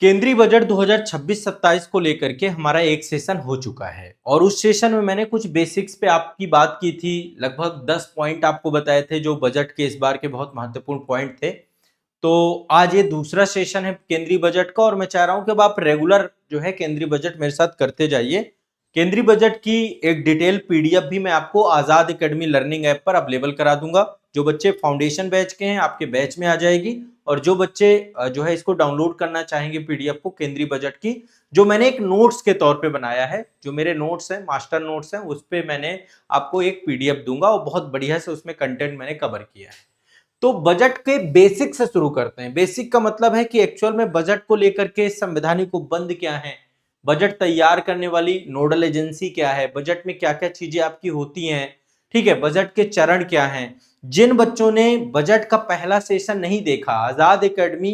केंद्रीय बजट 2026-27 को लेकर के हमारा एक सेशन हो चुका है और उस सेशन में मैंने कुछ बेसिक्स पे आपकी बात की थी। लगभग 10 पॉइंट आपको बताए थे जो बजट के इस बार के बहुत महत्वपूर्ण पॉइंट थे। तो आज ये दूसरा सेशन है केंद्रीय बजट का और मैं चाह रहा हूं कि अब आप रेगुलर जो है केंद्रीय बजट मेरे साथ करते जाइए। केंद्रीय बजट की एक डिटेल पीडीएफ भी मैं आपको आजाद एकेडमी लर्निंग ऐप पर अवेलेबल करा दूंगा। जो बच्चे फाउंडेशन बैच के हैं आपके बैच में आ जाएगी और जो बच्चे जो है इसको डाउनलोड करना चाहेंगे पीडीएफ को केंद्रीय बजट की, जो मैंने एक नोट्स के तौर पे बनाया है, जो मेरे नोट्स हैं मास्टर नोट्स हैं, उस पे मैंने आपको एक पीडीएफ दूंगा और बहुत बढ़िया से उसमें कंटेंट मैंने कवर किया है। तो बजट के बेसिक से शुरू करते हैं। बेसिक का मतलब है कि एक्चुअल में बजट को लेकर के संवैधानिक उपबंध क्या है, बजट तैयार करने वाली नोडल एजेंसी क्या है, बजट में क्या क्या चीजें आपकी होती हैं, ठीक है, बजट के चरण क्या हैं। जिन बच्चों ने बजट का पहला सेशन नहीं देखा, आजाद एकेडमी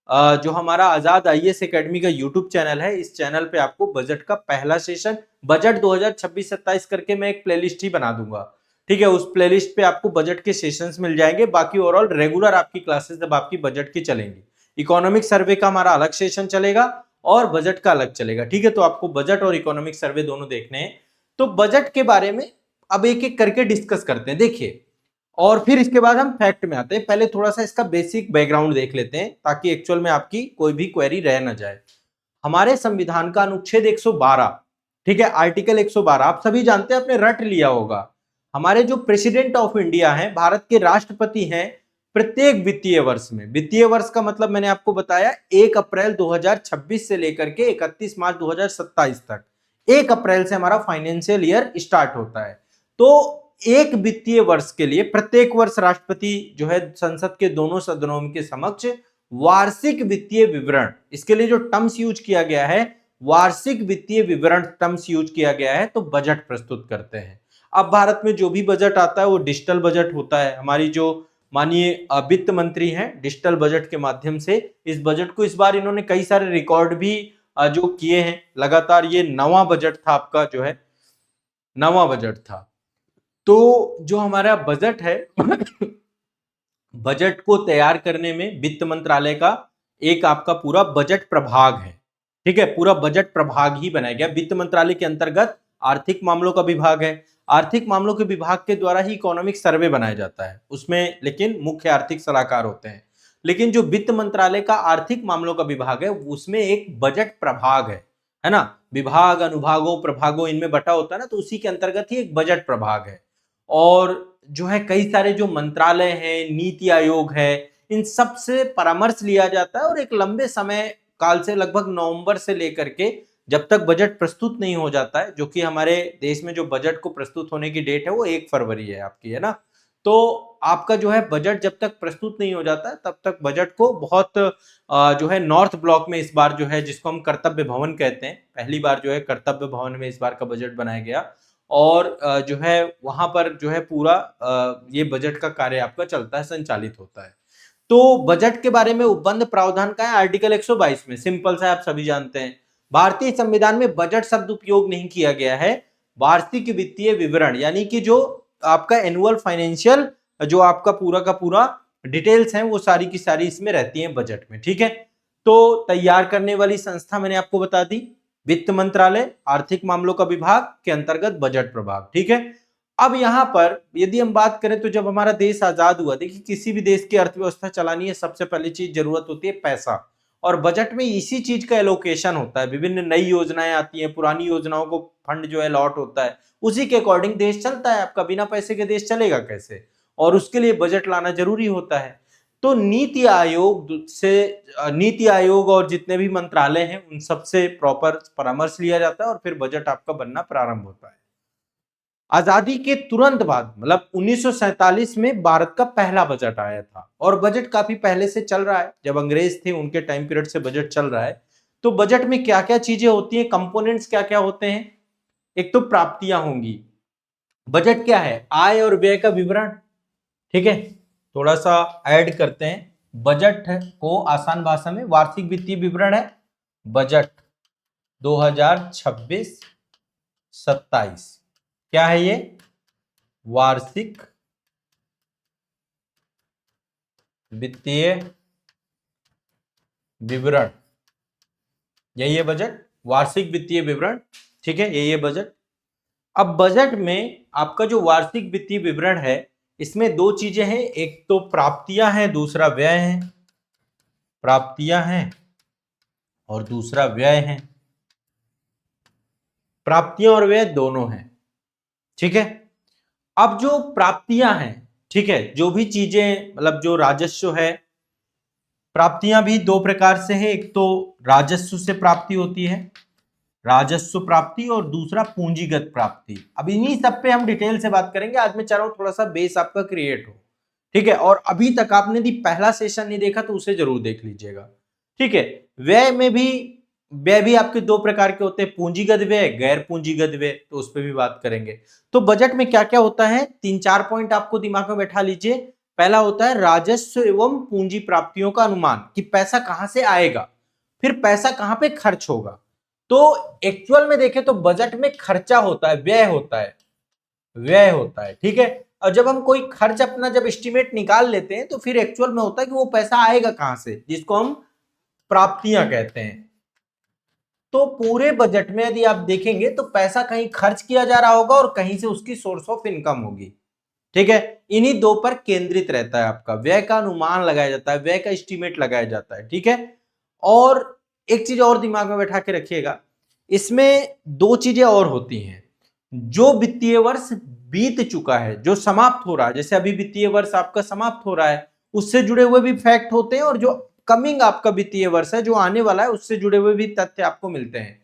जो हमारा आजाद आईएएस एकेडमी का यूट्यूब चैनल है, इस चैनल पे आपको बजट का पहला सेशन बजट 2026-27 करके मैं एक प्लेलिस्ट ही बना दूंगा, ठीक है। उस प्लेलिस्ट पे आपको बजट के सेशंस मिल जाएंगे। बाकी ओवरऑल रेगुलर आपकी क्लासेस जब आपकी बजट की चलेंगी, इकोनॉमिक सर्वे का हमारा अलग सेशन चलेगा और बजट का अलग चलेगा, ठीक है। तो आपको बजट और इकोनॉमिक सर्वे दोनों देखने हैं। तो बजट के बारे में अब एक एक करके डिस्कस करते हैं, देखिए, और फिर इसके बाद हम फैक्ट में आते हैं। पहले थोड़ा सा इसका बेसिक बैकग्राउंड देख लेते हैं ताकि एक्चुअल में आपकी कोई भी क्वेरी रह ना जाए। हमारे संविधान का अनुच्छेद 112, ठीक है, आर्टिकल 112 आप सभी जानते हैं, आपने रट लिया होगा। हमारे जो प्रेसिडेंट ऑफ इंडिया हैं, भारत के राष्ट्रपति हैं, प्रत्येक वित्तीय वर्ष में, वित्तीय वर्ष का मतलब मैंने आपको बताया 1 अप्रैल 2026 से लेकर के 31 मार्च 2027 तक, 1 अप्रैल से हमारा फाइनेंशियल ईयर स्टार्ट होता है। तो एक वित्तीय वर्ष के लिए प्रत्येक वर्ष राष्ट्रपति जो है संसद के दोनों सदनों के समक्ष वार्षिक वित्तीय विवरण, इसके लिए जो टर्म्स यूज किया गया है, वार्षिक वित्तीय विवरण टर्म्स यूज किया गया है, तो बजट प्रस्तुत करते हैं। अब भारत में जो भी बजट आता है वो डिजिटल बजट होता है। हमारी जो माननीय वित्त मंत्री हैं, डिजिटल बजट के माध्यम से इस बजट को, इस बार इन्होंने कई सारे रिकॉर्ड भी जो किए हैं लगातार। ये नवा बजट था आपका, जो है नवा बजट था। तो जो हमारा बजट है बजट को तैयार करने में वित्त मंत्रालय का एक आपका पूरा बजट प्रभाग है, ठीक है, पूरा बजट प्रभाग ही बनाया गया। वित्त मंत्रालय के अंतर्गत आर्थिक मामलों का विभाग है, आर्थिक मामलों के विभाग के द्वारा ही इकोनॉमिक सर्वे बनाया जाता है उसमें, लेकिन मुख्य आर्थिक सलाहकार होते हैं। लेकिन जो वित्त मंत्रालय का आर्थिक मामलों का विभाग है उसमें एक बजट प्रभाग है ना, विभाग अनुभागों प्रभागों इनमें बटा होता है ना, तो उसी के अंतर्गत ही एक बजट प्रभाग है। और जो है कई सारे जो मंत्रालय हैं, नीति आयोग है, इन सब से परामर्श लिया जाता है और एक लंबे समय काल से, लगभग नवंबर से लेकर के जब तक बजट प्रस्तुत नहीं हो जाता है, जो कि हमारे देश में जो बजट को प्रस्तुत होने की डेट है वो 1 फरवरी है आपकी, है ना। तो आपका जो है बजट जब तक प्रस्तुत नहीं हो जाता है तब तक बजट को बहुत जो है नॉर्थ ब्लॉक में इस बार जो है, जिसको हम कर्तव्य भवन कहते हैं, पहली बार जो है कर्तव्य भवन में इस बार का बजट बनाया गया और जो है वहां पर जो है पूरा ये बजट का कार्य आपका चलता है, संचालित होता है। तो बजट के बारे में उपबंध प्रावधान का है आर्टिकल 122 में, सिंपल सा आप सभी जानते हैं। भारतीय संविधान में बजट शब्द उपयोग नहीं किया गया है, वार्षिक वित्तीय विवरण यानी कि जो आपका एनुअल फाइनेंशियल, जो आपका पूरा का पूरा डिटेल्स हैं वो सारी की सारी इसमें रहती हैं बजट में, ठीक है। तो तैयार करने वाली संस्था मैंने आपको बता दी, वित्त मंत्रालय, आर्थिक मामलों का विभाग के अंतर्गत बजट प्रभाग, ठीक है। अब यहां पर यदि हम बात करें तो जब हमारा देश आजाद हुआ, देखिए किसी भी देश की अर्थव्यवस्था चलानी है, सबसे पहली चीज जरूरत होती है पैसा, और बजट में इसी चीज का एलोकेशन होता है। विभिन्न नई योजनाएं आती हैं, पुरानी योजनाओं को फंड जो है लॉट होता है, उसी के अकॉर्डिंग देश चलता है। आपका बिना पैसे के देश चलेगा कैसे, और उसके लिए बजट लाना जरूरी होता है। तो नीति आयोग से, नीति आयोग और जितने भी मंत्रालय हैं उन सबसे प्रॉपर परामर्श लिया जाता है और फिर बजट आपका बनना प्रारंभ होता है। आजादी के तुरंत बाद, मतलब 1947 में भारत का पहला बजट आया था और बजट काफी पहले से चल रहा है, जब अंग्रेज थे उनके टाइम पीरियड से बजट चल रहा है। तो बजट में क्या क्या चीजें होती हैं, कंपोनेंट्स क्या क्या होते हैं। एक तो प्राप्तियां होंगी, बजट क्या है, आय और व्यय का विवरण, ठीक है। थोड़ा सा ऐड करते हैं, बजट को आसान भाषा में वार्षिक वित्तीय विवरण है बजट 2026-27, क्या है ये, वार्षिक वित्तीय विवरण, यही है बजट, वार्षिक वित्तीय विवरण, ठीक है, यही है बजट। अब बजट में आपका जो वार्षिक वित्तीय विवरण है, इसमें दो चीजें हैं, एक तो प्राप्तियां हैं, दूसरा व्यय है। प्राप्तियां हैं और दूसरा व्यय है। प्राप्तियां और व्यय दोनों हैं, ठीक है। अब जो प्राप्तियां हैं, ठीक है, जो भी चीजें मतलब जो राजस्व है, प्राप्तियां भी दो प्रकार से है, एक तो राजस्व से प्राप्ति होती है, राजस्व प्राप्ति, और दूसरा पूंजीगत प्राप्ति। अब इन्हीं सब पे हम डिटेल से बात करेंगे। आज मैं चाह रहा हूं थोड़ा सा बेस आपका क्रिएट हो, ठीक है। और अभी तक आपने यदि पहला सेशन नहीं देखा तो उसे जरूर देख लीजिएगा, ठीक है। व्यय भी आपके दो प्रकार के होते हैं, पूंजीगत व्यय, गैर पूंजीगत व्यय, तो उस पर भी बात करेंगे। तो बजट में क्या क्या होता है, 3-4 पॉइंट आपको दिमाग में बैठा लीजिए। पहला होता है राजस्व एवं पूंजी प्राप्तियों का अनुमान, कि पैसा कहां से आएगा, फिर पैसा कहां पे खर्च होगा। तो एक्चुअल में देखें तो बजट में खर्चा होता है, व्यय होता है, व्यय होता है, ठीक है। और जब हम कोई खर्च अपना जब एस्टिमेट निकाल लेते हैं तो फिर एक्चुअल में होता है कि वो पैसा आएगा कहां से, जिसको हम प्राप्तियां कहते हैं। तो पूरे बजट में यदि आप देखेंगे तो पैसा कहीं खर्च किया जा रहा होगा और कहीं से उसकी सोर्स ऑफ इनकम होगी, ठीक है। इन्हीं दो पर केंद्रित रहता है आपका व्यय का अनुमान लगाया जाता है, व्यय का एस्टिमेट लगाया जाता है, ठीक है। और एक चीज और दिमाग में बैठा के रखिएगा, इसमें दो चीजें और होती हैं। जो वित्तीय वर्ष बीत चुका है, जो समाप्त हो रहा है, जैसे अभी वित्तीय वर्ष आपका समाप्त हो रहा है, उससे जुड़े हुए भी फैक्ट होते हैं, और जो कमिंग आपका वित्तीय वर्ष है जो आने वाला है उससे जुड़े हुए भी तथ्य आपको मिलते हैं।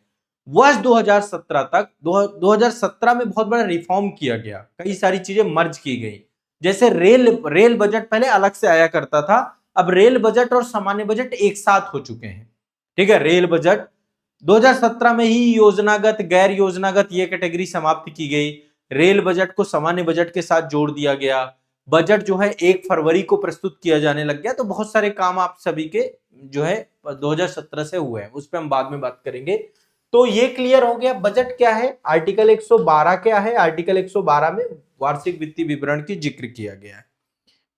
वर्ष 2017 तक 2017 में बहुत बड़ा रिफॉर्म किया गया, कई सारी चीजें मर्ज की गई। जैसे रेल बजट पहले अलग से आया करता था, अब रेल बजट और सामान्य बजट एक साथ हो चुके हैं, ठीक है। रेल बजट 2017 में ही योजनागत गैर योजनागत ये कैटेगरी समाप्त की गई, रेल बजट को सामान्य बजट के साथ जोड़ दिया गया। बजट जो है 1 फरवरी को प्रस्तुत किया जाने लग गया। तो बहुत सारे काम आप सभी के जो है 2017 से हुए हैं, उस पर हम बाद में बात करेंगे। तो ये क्लियर हो गया बजट क्या है। आर्टिकल 112 क्या है, आर्टिकल 112 में वार्षिक वित्तीय विवरण की जिक्र किया गया है,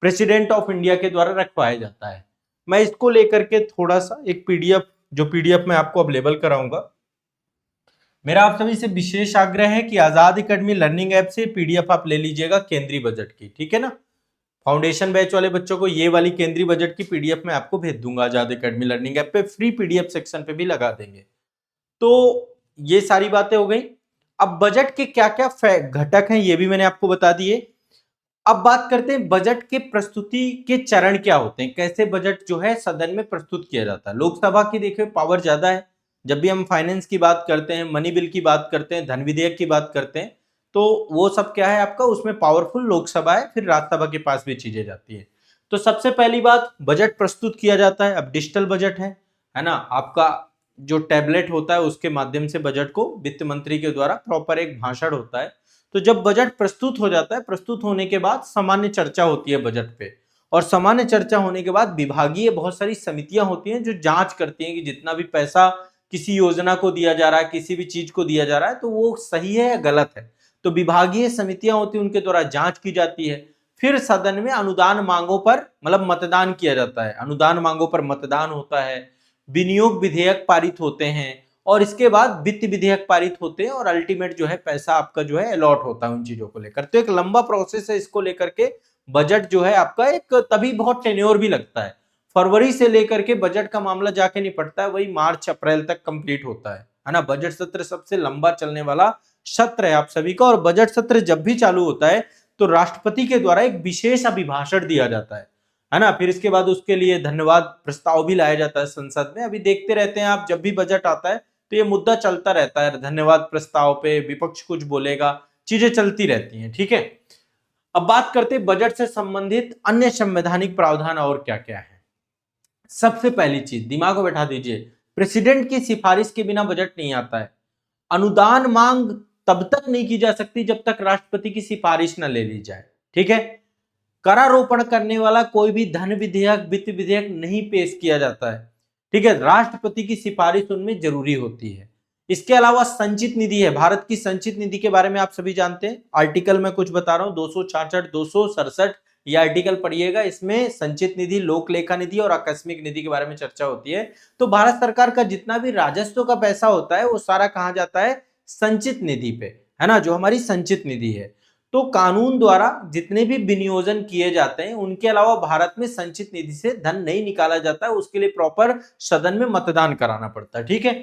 प्रेसिडेंट ऑफ इंडिया के द्वारा रखवाया जाता है। मैं इसको लेकर के थोड़ा सा एक पीडीएफ, जो पीडीएफ मैं आपको अवेलेबल कराऊंगा, मेरा आप सभी से विशेष आग्रह है कि आजाद एकेडमी लर्निंग ऐप से पीडीएफ आप ले लीजिएगा केंद्रीय बजट की, ठीक है ना। फाउंडेशन बैच वाले बच्चों को ये वाली केंद्रीय बजट की पीडीएफ मैं आपको भेज दूंगा आजाद एकेडमी लर्निंग ऐप पे, फ्री पीडीएफ सेक्शन पे भी लगा देंगे। तो ये सारी बातें हो गई। अब बजट के क्या क्या घटक हैं ये भी मैंने आपको बता दिए। अब बात करते हैं बजट के प्रस्तुति के चरण क्या होते हैं, कैसे बजट जो है सदन में प्रस्तुत किया जाता है। लोकसभा की देखिए पावर ज्यादा है, जब भी हम फाइनेंस की बात करते हैं, मनी बिल की बात करते हैं, धन विधेयक की बात करते हैं, तो वो सब क्या है आपका, उसमें पावरफुल लोकसभा है, फिर राज्यसभा के पास भी चीजें जाती है। तो सबसे पहली बात, बजट प्रस्तुत किया जाता है। अब डिजिटल बजट है ना, आपका जो टैबलेट होता है उसके माध्यम से बजट को वित्त मंत्री के द्वारा प्रॉपर एक भाषण होता है। तो जब बजट प्रस्तुत हो जाता है, प्रस्तुत होने के बाद सामान्य चर्चा होती है बजट पे, और सामान्य चर्चा होने के बाद विभागीय बहुत सारी समितियां होती हैं जो जांच करती हैं कि जितना भी पैसा किसी योजना को दिया जा रहा है, किसी भी चीज को दिया जा रहा है, तो वो सही है या गलत है। तो विभागीय समितियां होती हैं, उनके द्वारा जांच की जाती है। फिर सदन में अनुदान मांगों पर मतलब मतदान किया जाता है, अनुदान मांगों पर मतदान होता है, विनियोग विधेयक पारित होते हैं, और इसके बाद वित्त विधेयक पारित होते हैं, और अल्टीमेट जो है पैसा आपका जो है अलॉट होता है उन चीजों को लेकर। तो एक लंबा प्रोसेस है इसको लेकर के। बजट जो है आपका एक तभी बहुत टेन्योर भी लगता है, फरवरी से लेकर के बजट का मामला जाके निपटता है वही मार्च अप्रैल तक कंप्लीट होता है ना। बजट सत्र सबसे लंबा चलने वाला सत्र है आप सभी का। और बजट सत्र जब भी चालू होता है तो राष्ट्रपति के द्वारा एक विशेष अभिभाषण दिया जाता है ना। फिर इसके बाद उसके लिए धन्यवाद प्रस्ताव भी लाया जाता है संसद में। अभी देखते रहते हैं आप, जब भी बजट आता है तो ये मुद्दा चलता रहता है, धन्यवाद प्रस्ताव पे विपक्ष कुछ बोलेगा, चीजें चलती रहती हैं, ठीक है। अब बात करते हैं बजट से संबंधित अन्य संवैधानिक प्रावधान और क्या क्या है। सबसे पहली चीज दिमाग में बैठा दीजिए, प्रेसिडेंट की सिफारिश के बिना बजट नहीं आता है। अनुदान मांग तब तक नहीं की जा सकती जब तक राष्ट्रपति की सिफारिश न ले ली जाए, ठीक है। करारोपण करने वाला कोई भी धन विधेयक, वित्त विधेयक नहीं पेश किया जाता है, ठीक है। राष्ट्रपति की सिफारिश उनमें जरूरी होती है। इसके अलावा संचित निधि है, भारत की संचित निधि के बारे में आप सभी जानते हैं। आर्टिकल में कुछ बता रहा हूं, 266, 267 ये आर्टिकल पढ़िएगा, इसमें संचित निधि, लोक लेखा निधि और आकस्मिक निधि के बारे में चर्चा होती है। तो भारत सरकार का जितना भी राजस्व का पैसा होता है वो सारा कहाँ जाता है, संचित निधि पे, है ना, जो हमारी संचित निधि है। तो कानून द्वारा जितने भी विनियोजन किए जाते हैं उनके अलावा भारत में संचित निधि से धन नहीं निकाला जाता है, उसके लिए प्रॉपर सदन में मतदान कराना पड़ता है, ठीक है।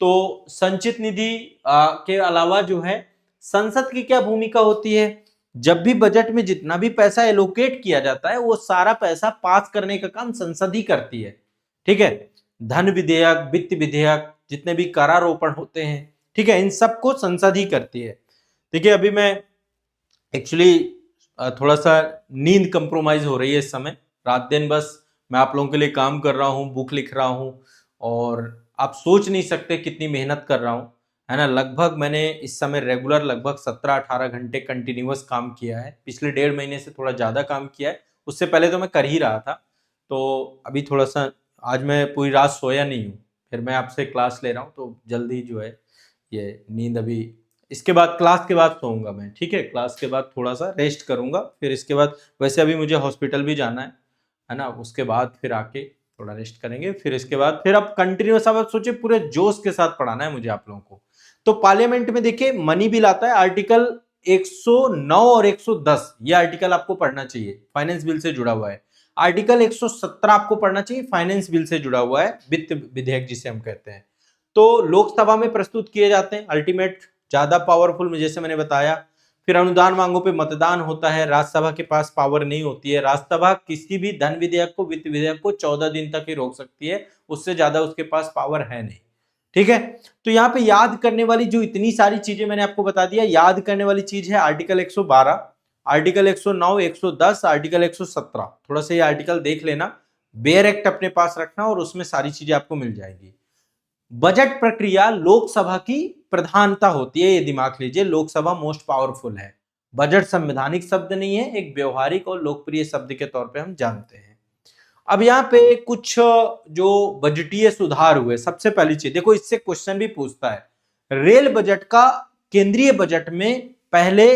तो संचित निधि के अलावा जो है संसद की क्या भूमिका होती है, जब भी बजट में जितना भी पैसा एलोकेट किया जाता है वो सारा पैसा पास करने का काम संसद ही करती है, ठीक है। धन विधेयक, वित्त विधेयक, जितने भी करारोपण होते हैं, ठीक है, इन सबको संसद ही करती है। देखिए अभी मैं एक्चुअली थोड़ा सा नींद कंप्रोमाइज हो रही है इस समय, रात दिन बस मैं आप लोगों के लिए काम कर रहा हूँ, बुक लिख रहा हूँ, और आप सोच नहीं सकते कितनी मेहनत कर रहा हूँ, है ना। लगभग मैंने इस समय रेगुलर लगभग 17-18 घंटे कंटिन्यूअस काम किया है। पिछले 1.5 महीने से थोड़ा ज़्यादा काम किया है, उससे पहले तो मैं कर ही रहा था। तो अभी थोड़ा सा आज मैं पूरी रात सोया नहीं हूँ, फिर मैं आपसे क्लास ले रहा हूँ, तो जल्दी जो है ये नींद अभी, इसके बाद क्लास के बाद सोऊंगा मैं, ठीक है। क्लास के बाद थोड़ा सा रेस्ट करूंगा, फिर इसके बाद वैसे अभी मुझे हॉस्पिटल भी जाना है ना, उसके बाद फिर आके थोड़ा रेस्ट करेंगे, फिर इसके बाद फिर अब कंटिन्यूअस, अब सोचिए पूरे जोश के साथ पढ़ाना है मुझे आप लोगों को। तो पार्लियामेंट में देखिए मनी बिल आता है, आर्टिकल 109 और 110, ये आर्टिकल आपको पढ़ना चाहिए, फाइनेंस बिल से जुड़ा हुआ है। आर्टिकल 117 आपको पढ़ना चाहिए, फाइनेंस बिल से जुड़ा हुआ है, वित्त विधेयक जिसे हम कहते हैं। तो लोकसभा में प्रस्तुत किए जाते हैं, अल्टीमेट ज्यादा पावरफुल, जैसे मैंने बताया। फिर अनुदान मांगों पे मतदान होता है, राज्यसभा के पास पावर नहीं होती है। राज्यसभा किसी भी धन विधेयक को, वित्त विधेयक को 14 दिन तक ही रोक सकती है, उससे ज्यादा उसके पास पावर है नहीं, ठीक है। तो यहाँ पे याद करने वाली जो इतनी सारी चीजें मैंने आपको बता दिया, याद करने वाली चीज है आर्टिकल 112, आर्टिकल 109, 110, आर्टिकल 117, थोड़ा सा ये आर्टिकल देख लेना, बेयर एक्ट अपने पास रखना और उसमें सारी चीजें आपको मिल जाएंगी। बजट प्रक्रिया लोकसभा की प्रधानता होती है, ये दिमाग लीजिए, लोकसभा मोस्ट पावरफुल है। बजट संवैधानिक शब्द नहीं है, एक व्यवहारिक और लोकप्रिय शब्द के तौर पे हम जानते हैं। अब यहाँ पे कुछ जो बजटीय सुधार हुए, सबसे पहली चीज देखो, इससे क्वेश्चन भी पूछता है, रेल बजट का केंद्रीय बजट में पहले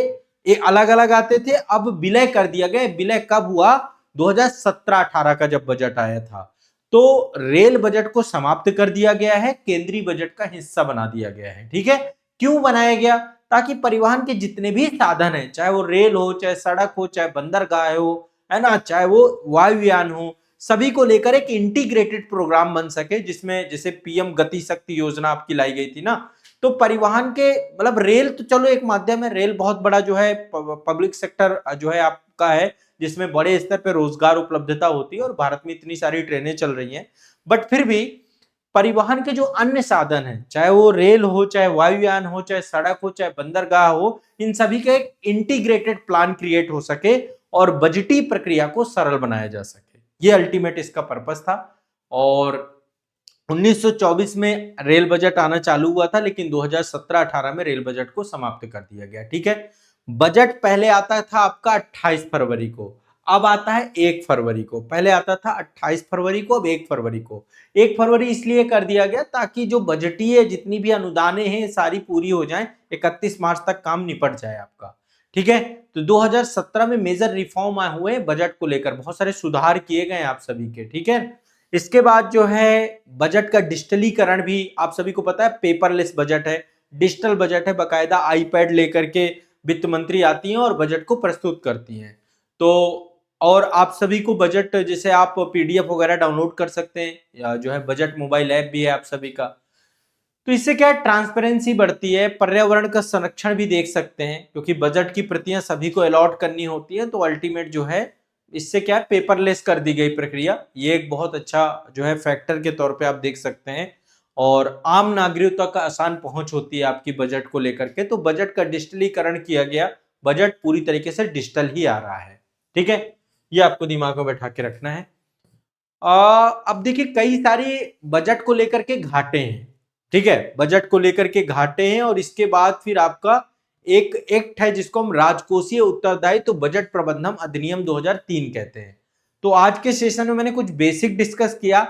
एक अलग अलग आते थे, अब विलय कर दिया गया। विलय कब हुआ, 2017-18 का जब बजट आया था, तो रेल बजट को समाप्त कर दिया गया है, केंद्रीय बजट का हिस्सा बना दिया गया है, ठीक है। क्यों बनाया गया, ताकि परिवहन के जितने भी साधन है, चाहे वो रेल हो, चाहे सड़क हो, चाहे बंदरगाह हो, है ना, चाहे वो वायुयान हो, सभी को लेकर एक इंटीग्रेटेड प्रोग्राम बन सके, जिसमें जैसे पीएम गति शक्ति योजना आपकी लाई गई थी ना। तो परिवहन के मतलब रेल तो चलो एक माध्यम है, रेल बहुत बड़ा जो है पब्लिक सेक्टर जो है आपका है, जिसमें बड़े स्तर पर रोजगार उपलब्धता होती है, और भारत में इतनी सारी ट्रेनें चल रही हैं। बट फिर भी परिवहन के जो अन्य साधन हैं, चाहे वो रेल हो, चाहे वायुयान हो, चाहे सड़क हो, चाहे बंदरगाह हो, इन सभी का एक इंटीग्रेटेड प्लान क्रिएट हो सके और बजटीय प्रक्रिया को सरल बनाया जा सके, ये अल्टीमेट इसका पर्पस था। और 1924 में रेल बजट आना चालू हुआ था, लेकिन 2017-18 में रेल बजट को समाप्त कर दिया गया, ठीक है। बजट पहले आता था आपका 28 फरवरी को, अब आता है 1 फरवरी को। पहले आता था 28 फरवरी को, अब 1 फरवरी को। 1 फरवरी इसलिए कर दिया गया ताकि जो बजटीय जितनी भी अनुदानें हैं सारी पूरी हो जाएं, 31 मार्च तक काम निपट जाए आपका, ठीक है। तो 2017 में मेजर रिफॉर्म आए हुए बजट को लेकर, बहुत सारे सुधार किए गए आप सभी के, ठीक है। इसके बाद जो है बजट का डिजिटलीकरण भी, आप सभी को पता है पेपरलेस बजट है, डिजिटल बजट है, बकायदा आईपैड लेकर के वित्त मंत्री आती हैं और बजट को प्रस्तुत करती हैं। तो और आप सभी को बजट, जैसे आप पीडीएफ वगैरह डाउनलोड कर सकते हैं, या जो है बजट मोबाइल ऐप भी है आप सभी का। तो इससे क्या है, ट्रांसपेरेंसी बढ़ती है, पर्यावरण का संरक्षण भी देख सकते हैं, क्योंकि बजट की प्रतियां सभी को अलॉट करनी होती है। तो अल्टीमेट जो है इससे क्या है, पेपरलेस कर दी गई प्रक्रिया, ये एक बहुत अच्छा जो है फैक्टर के तौर पे आप देख सकते हैं। और आम नागरिकों तक आसान पहुंच होती है आपकी बजट को लेकर के। तो बजट का डिजिटलीकरण किया गया, बजट पूरी तरीके से डिजिटल ही आ रहा है, ठीक है। ये आपको दिमाग में बैठा के रखना है। अब देखिए कई सारी बजट को लेकर के घाटे हैं, ठीक है, बजट को लेकर के घाटे हैं। और इसके बाद फिर आपका एक एक्ट है जिसको हम राजकोषीय उत्तरदायित्व बजट प्रबंधन अधिनियम 2003 कहते हैं। तो आज के सेशन में मैंने कुछ बेसिक डिस्कस किया,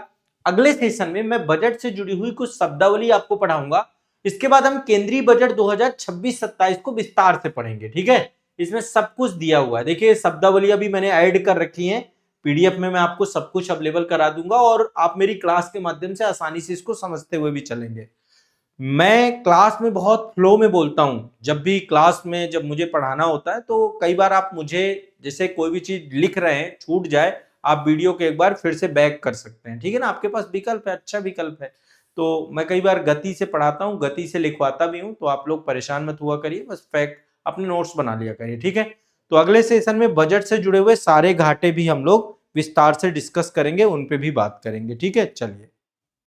अगले सेशन में मैं बजट से जुड़ी हुई कुछ शब्दावली आपको पढ़ाऊंगा। इसके बाद हम केंद्रीय बजट 2026-27 को विस्तार से पढ़ेंगे, ठीक है। इसमें सब कुछ दिया हुआ है। देखिए शब्दावलियां भी मैंने ऐड कर रखी हैं, पीडीएफ में मैं आपको सब कुछ अवेलेबल करा दूंगा और आप मेरी क्लास के माध्यम से आसानी से इसको समझते हुए भी चलेंगे। मैं क्लास में बहुत फ्लो में बोलता हूं, जब भी क्लास में जब मुझे पढ़ाना होता है तो कई बार आप मुझे जैसे कोई भी चीज लिख रहे हैं छूट जाए, आप वीडियो के एक बार फिर से बैक कर सकते हैं, ठीक है ना, आपके पास विकल्प है, अच्छा विकल्प है। तो मैं कई बार गति से पढ़ाता हूँ, गति से लिखवाता भी हूँ, तो आप लोग परेशान मत हुआ करिए, बस फैक्ट अपने नोट्स बना लिया करिए, ठीक है। तो अगले सेशन में बजट से जुड़े हुए सारे घाटे भी हम लोग विस्तार से डिस्कस करेंगे, उन पे भी बात करेंगे, ठीक है। चलिए।